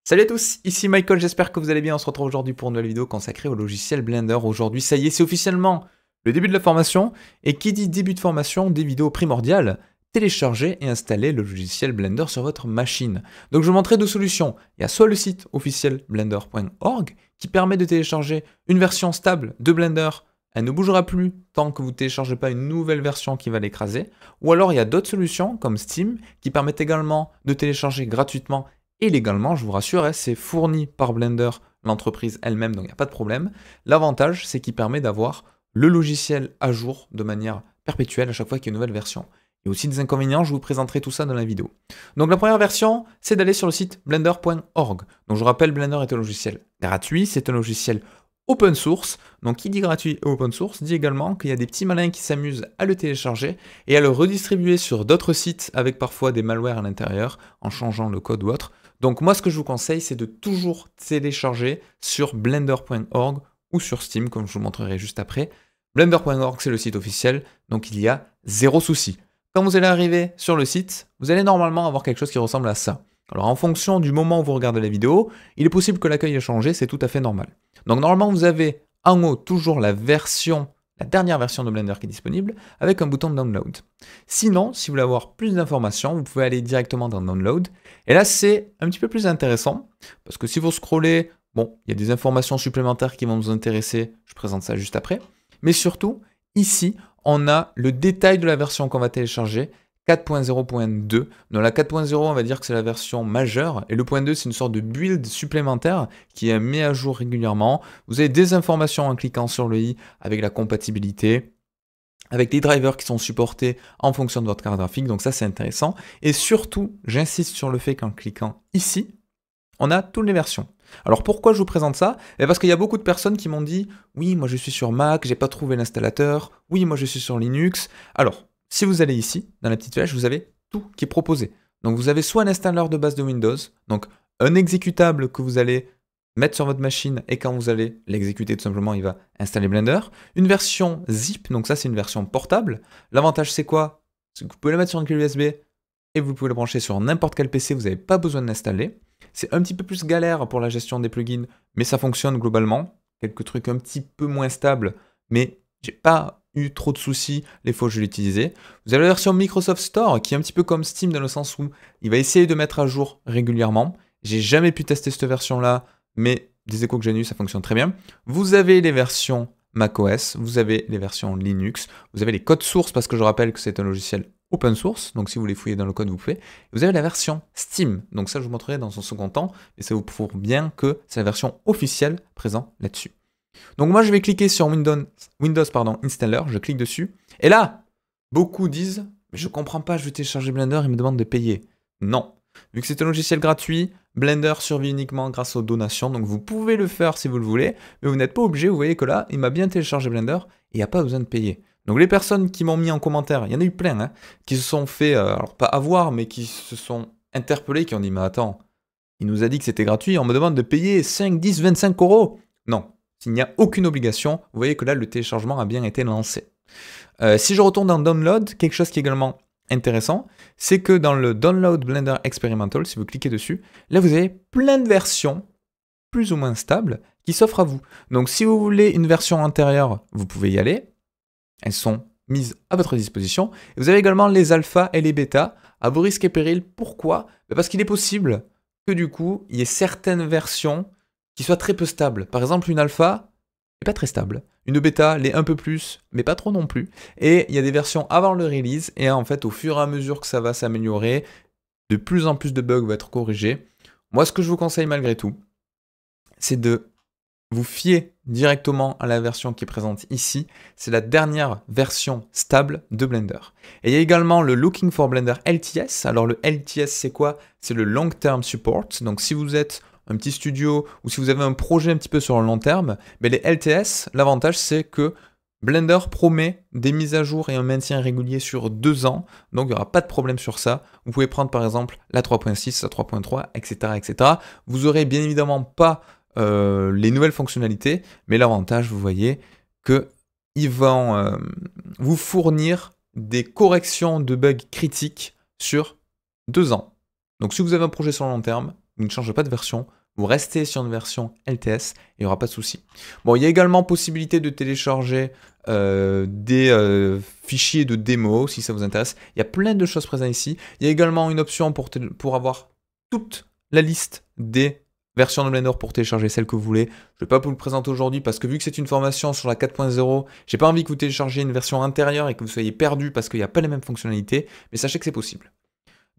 Salut à tous, ici Michael, j'espère que vous allez bien. On se retrouve aujourd'hui pour une nouvelle vidéo consacrée au logiciel Blender. Aujourd'hui, ça y est, c'est officiellement le début de la formation. Et qui dit début de formation, des vidéos primordiales, télécharger et installer le logiciel Blender sur votre machine. Donc je vous montrerai deux solutions. Il y a soit le site officiel blender.org qui permet de télécharger une version stable de Blender. Elle ne bougera plus tant que vous ne téléchargez pas une nouvelle version qui va l'écraser. Ou alors il y a d'autres solutions comme Steam qui permettent également de télécharger gratuitement et légalement, je vous rassure, c'est fourni par Blender, l'entreprise elle-même, donc il n'y a pas de problème. L'avantage, c'est qu'il permet d'avoir le logiciel à jour de manière perpétuelle à chaque fois qu'il y a une nouvelle version. Il y a aussi des inconvénients, je vous présenterai tout ça dans la vidéo. Donc la première version, c'est d'aller sur le site blender.org. Donc je rappelle, Blender est un logiciel gratuit, c'est un logiciel open source. Donc qui dit gratuit et open source dit également qu'il y a des petits malins qui s'amusent à le télécharger et à le redistribuer sur d'autres sites avec parfois des malwares à l'intérieur en changeant le code ou autre. Donc moi ce que je vous conseille c'est de toujours télécharger sur blender.org ou sur Steam comme je vous montrerai juste après. Blender.org c'est le site officiel donc il y a zéro souci. Quand vous allez arriver sur le site, vous allez normalement avoir quelque chose qui ressemble à ça. Alors en fonction du moment où vous regardez la vidéo, il est possible que l'accueil ait changé, c'est tout à fait normal. Donc normalement vous avez en haut toujours la dernière version de Blender qui est disponible avec un bouton de download. Sinon, si vous voulez avoir plus d'informations, vous pouvez aller directement dans download. Et là c'est un petit peu plus intéressant parce que si vous scrollez, bon, il y a des informations supplémentaires qui vont vous intéresser, je présente ça juste après. Mais surtout, ici, on a le détail de la version qu'on va télécharger, 4.0.2. Donc la 4.0, on va dire que c'est la version majeure, et le point 2, c'est une sorte de build supplémentaire qui est mis à jour régulièrement. Vous avez des informations en cliquant sur le i avec la compatibilité, avec les drivers qui sont supportés en fonction de votre carte graphique, donc ça c'est intéressant. Et surtout, j'insiste sur le fait qu'en cliquant ici, on a toutes les versions. Alors pourquoi je vous présente ça? Parce qu'il y a beaucoup de personnes qui m'ont dit « Oui, moi je suis sur Mac, j'ai pas trouvé l'installateur. Oui, moi je suis sur Linux. » Alors, si vous allez ici, dans la petite flèche, vous avez tout qui est proposé. Donc vous avez soit un installeur de base de Windows, donc un exécutable que vous allez mettre sur votre machine et quand vous allez l'exécuter tout simplement, il va installer Blender. Une version zip, donc ça c'est une version portable. L'avantage c'est quoi? C'est que vous pouvez la mettre sur une clé USB et vous pouvez la brancher sur n'importe quel PC, vous n'avez pas besoin de l'installer. C'est un petit peu plus galère pour la gestion des plugins, mais ça fonctionne globalement. Quelques trucs un petit peu moins stables, mais j'ai pas eu trop de soucis les fois où je l'ai utilisé. Vous avez la version Microsoft Store qui est un petit peu comme Steam dans le sens où il va essayer de mettre à jour régulièrement. J'ai jamais pu tester cette version-là, mais des échos que j'ai eus, ça fonctionne très bien. Vous avez les versions macOS, vous avez les versions Linux, vous avez les codes sources parce que je rappelle que c'est un logiciel open source, donc si vous voulez fouiller dans le code, vous pouvez. Vous avez la version Steam, donc ça je vous montrerai dans un second temps, et ça vous prouve bien que c'est la version officielle présente là-dessus. Donc moi je vais cliquer sur Windows Installer, je clique dessus, et là, beaucoup disent, mais je comprends pas, je vais télécharger Blender, il me demande de payer. Non, vu que c'est un logiciel gratuit, Blender survit uniquement grâce aux donations, donc vous pouvez le faire si vous le voulez, mais vous n'êtes pas obligé, vous voyez que là, il m'a bien téléchargé Blender, et il n'y a pas besoin de payer. Donc les personnes qui m'ont mis en commentaire, il y en a eu plein, hein, qui se sont fait, alors pas avoir, mais qui se sont interpellés, qui ont dit, mais attends, il nous a dit que c'était gratuit, on me demande de payer 5, 10, 25 €. Non, s'il n'y a aucune obligation, vous voyez que là, le téléchargement a bien été lancé. Si je retourne dans Download, quelque chose qui est également intéressant, c'est que dans le Download Blender Experimental, si vous cliquez dessus, là vous avez plein de versions, plus ou moins stables, qui s'offrent à vous. Donc si vous voulez une version antérieure, vous pouvez y aller. Elles sont mises à votre disposition. Et vous avez également les alphas et les bêtas, à vos risques et périls. Pourquoi? Parce qu'il est possible que du coup, il y ait certaines versions qui soient très peu stables. Par exemple, une alpha n'est pas très stable. Une bêta l'est un peu plus, mais pas trop non plus. Et il y a des versions avant le release, et en fait, au fur et à mesure que ça va s'améliorer, de plus en plus de bugs vont être corrigés. Moi, ce que je vous conseille malgré tout, c'est de vous fiez directement à la version qui est présente ici. C'est la dernière version stable de Blender. Et il y a également le Looking for Blender LTS. Alors le LTS, c'est quoi? C'est le Long Term Support. Donc si vous êtes un petit studio ou si vous avez un projet un petit peu sur le long terme, mais les LTS, l'avantage c'est que Blender promet des mises à jour et un maintien régulier sur 2 ans. Donc il n'y aura pas de problème sur ça. Vous pouvez prendre par exemple la 3.6, la 3.3, etc., etc. Vous n'aurez bien évidemment pas les nouvelles fonctionnalités, mais l'avantage, vous voyez, qu'ils vont vous fournir des corrections de bugs critiques sur 2 ans. Donc si vous avez un projet sur le long terme, vous ne changez pas de version, vous restez sur une version LTS et il n'y aura pas de souci. Bon, il y a également possibilité de télécharger des fichiers de démo si ça vous intéresse. Il y a plein de choses présentes ici. Il y a également une option pour avoir toute la liste des version de Blender pour télécharger celle que vous voulez. Je ne vais pas vous le présenter aujourd'hui parce que vu que c'est une formation sur la 4.0, j'ai pas envie que vous téléchargiez une version intérieure et que vous soyez perdu parce qu'il n'y a pas les mêmes fonctionnalités, mais sachez que c'est possible.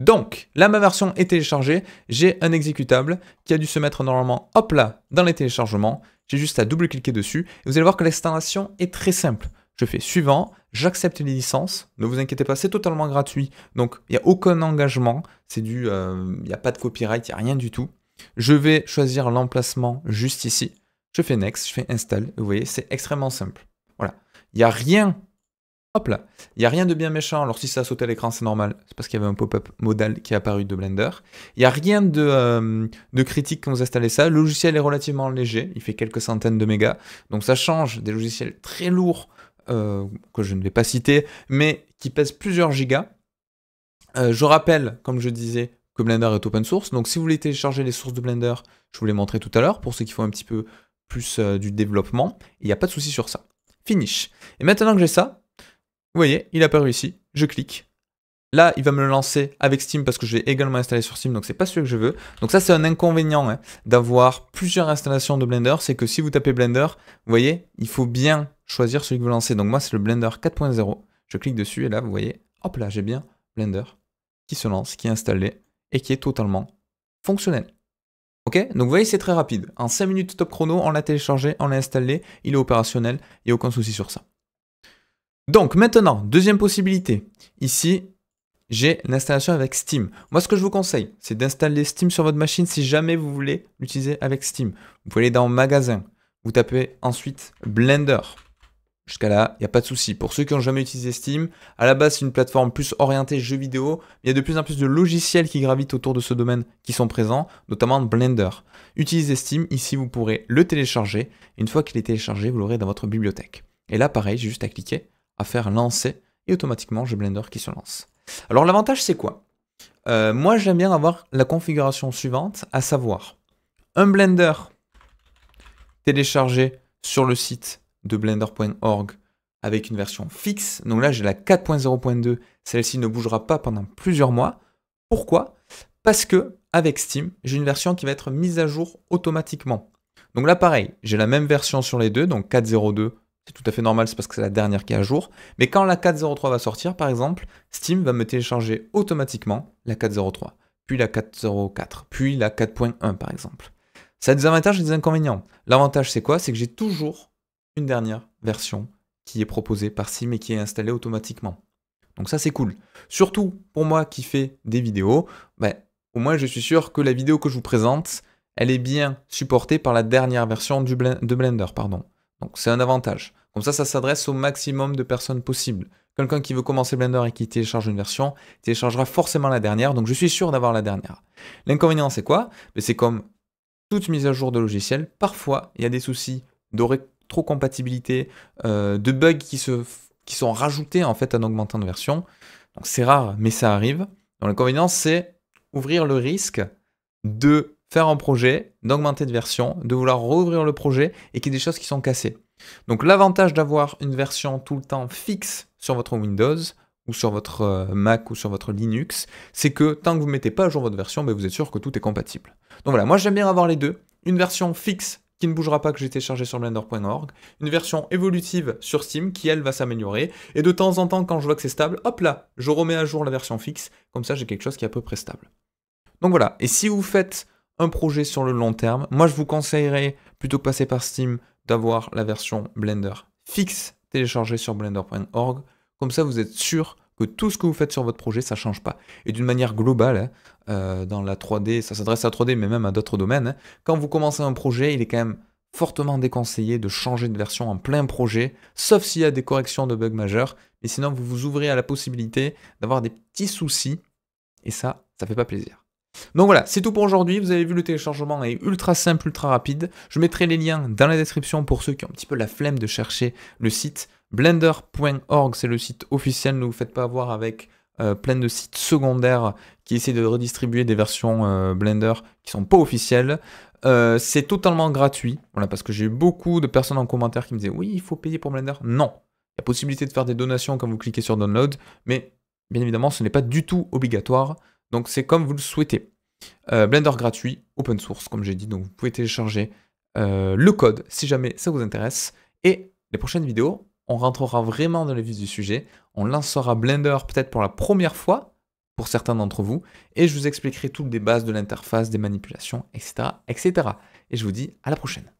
Donc, là, ma version est téléchargée. J'ai un exécutable qui a dû se mettre normalement, hop là, dans les téléchargements. J'ai juste à double-cliquer dessus. Et vous allez voir que l'installation est très simple. Je fais suivant, j'accepte les licences. Ne vous inquiétez pas, c'est totalement gratuit. Donc, il n'y a aucun engagement. Il n'y a pas de copyright, il n'y a rien du tout. Je vais choisir l'emplacement juste ici. Je fais Next, je fais Install. Vous voyez, c'est extrêmement simple. Voilà. Il n'y a rien. Hop là. Il n'y a rien de bien méchant. Alors si ça a sauté à l'écran, c'est normal. C'est parce qu'il y avait un pop-up modal qui est apparu de Blender. Il n'y a rien de critique quand vous installez ça. Le logiciel est relativement léger. Il fait quelques centaines de mégas. Donc ça change des logiciels très lourds que je ne vais pas citer, mais qui pèsent plusieurs gigas. Je rappelle, comme je disais, que Blender est open source. Donc si vous voulez télécharger les sources de Blender, je vous l'ai montré tout à l'heure, pour ceux qui font un petit peu plus du développement, il n'y a pas de souci sur ça. Finish. Et maintenant que j'ai ça, vous voyez, il est apparu ici, je clique. Là, il va me le lancer avec Steam parce que je l'ai également installé sur Steam, donc c'est pas celui que je veux. Donc ça, c'est un inconvénient d'avoir plusieurs installations de Blender, c'est que si vous tapez Blender, vous voyez, il faut bien choisir celui que vous lancez. Donc moi, c'est le Blender 4.0. Je clique dessus et là, vous voyez, hop là, j'ai bien Blender qui se lance, qui est installé et qui est totalement fonctionnel. Ok, donc vous voyez, c'est très rapide. En 5 minutes top chrono, on l'a téléchargé, on l'a installé, il est opérationnel, il n'y a aucun souci sur ça. Donc maintenant, deuxième possibilité. Ici, j'ai l'installation avec Steam. Moi, ce que je vous conseille, c'est d'installer Steam sur votre machine si jamais vous voulez l'utiliser avec Steam. Vous pouvez aller dans Magasin, vous tapez ensuite Blender. Jusqu'à là, il n'y a pas de souci. Pour ceux qui n'ont jamais utilisé Steam, à la base, c'est une plateforme plus orientée jeux vidéo. Il y a de plus en plus de logiciels qui gravitent autour de ce domaine qui sont présents, notamment Blender. Utilisez Steam, ici vous pourrez le télécharger. Une fois qu'il est téléchargé, vous l'aurez dans votre bibliothèque. Et là, pareil, j'ai juste à cliquer, à faire lancer, et automatiquement, j'ai Blender qui se lance. Alors l'avantage, c'est quoi? Moi, j'aime bien avoir la configuration suivante, à savoir un Blender téléchargé sur le site de blender.org avec une version fixe. Donc là, j'ai la 4.0.2. Celle-ci ne bougera pas pendant plusieurs mois. Pourquoi? Parce que avec Steam, j'ai une version qui va être mise à jour automatiquement. Donc là, pareil, j'ai la même version sur les deux, donc 4.0.2. C'est tout à fait normal, c'est parce que c'est la dernière qui est à jour. Mais quand la 4.0.3 va sortir, par exemple, Steam va me télécharger automatiquement la 4.0.3, puis la 4.0.4, puis la 4.1 par exemple. Ça a des avantages et des inconvénients. L'avantage, c'est quoi? C'est que j'ai toujours une dernière version qui est proposée par Steam et qui est installée automatiquement. Donc ça, c'est cool. Surtout pour moi qui fais des vidéos, au moins je suis sûr que la vidéo que je vous présente, elle est bien supportée par la dernière version de Blender. Donc c'est un avantage. Comme ça s'adresse au maximum de personnes possible. Quelqu'un qui veut commencer Blender et qui télécharge une version, téléchargera forcément la dernière, donc je suis sûr d'avoir la dernière. L'inconvénient, c'est quoi? C'est comme toute mise à jour de logiciel, parfois il y a des soucis de rétrocompatibilité, de bugs qui sont rajoutés en fait en augmentant de version. Donc c'est rare, mais ça arrive. Donc l'inconvénient, c'est ouvrir le risque de faire un projet, d'augmenter de version, de vouloir rouvrir le projet et qu'il y ait des choses qui sont cassées. Donc l'avantage d'avoir une version tout le temps fixe sur votre Windows ou sur votre Mac ou sur votre Linux, c'est que tant que vous ne mettez pas à jour votre version, vous êtes sûr que tout est compatible. Donc voilà, moi j'aime bien avoir les deux. Une version fixe qui ne bougera pas que j'ai téléchargée sur blender.org, une version évolutive sur Steam qui elle va s'améliorer, et de temps en temps quand je vois que c'est stable, hop là, je remets à jour la version fixe, comme ça j'ai quelque chose qui est à peu près stable. Donc voilà, et si vous faites un projet sur le long terme, moi je vous conseillerais, plutôt que passer par Steam, d'avoir la version Blender fixe téléchargée sur blender.org, comme ça vous êtes sûr que tout ce que vous faites sur votre projet, ça ne change pas. Et d'une manière globale, dans la 3D, ça s'adresse à la 3D, mais même à d'autres domaines, quand vous commencez un projet, il est quand même fortement déconseillé de changer de version en plein projet, sauf s'il y a des corrections de bugs majeurs, mais sinon vous vous ouvrez à la possibilité d'avoir des petits soucis, et ça fait pas plaisir. Donc voilà, c'est tout pour aujourd'hui. Vous avez vu, le téléchargement est ultra simple, ultra rapide. Je mettrai les liens dans la description pour ceux qui ont un petit peu la flemme de chercher le site. Blender.org, c'est le site officiel, ne vous faites pas avoir avec plein de sites secondaires qui essaient de redistribuer des versions Blender qui sont pas officielles. C'est totalement gratuit, voilà, parce que j'ai eu beaucoup de personnes en commentaire qui me disaient oui, il faut payer pour Blender. Non, il y a possibilité de faire des donations quand vous cliquez sur Download, mais bien évidemment, ce n'est pas du tout obligatoire, donc c'est comme vous le souhaitez. Blender gratuit, open source, comme j'ai dit, donc vous pouvez télécharger le code si jamais ça vous intéresse. Et les prochaines vidéos, on rentrera vraiment dans le vif du sujet. On lancera Blender peut-être pour la première fois, pour certains d'entre vous, et je vous expliquerai toutes les bases de l'interface, des manipulations, etc., etc. Et je vous dis à la prochaine.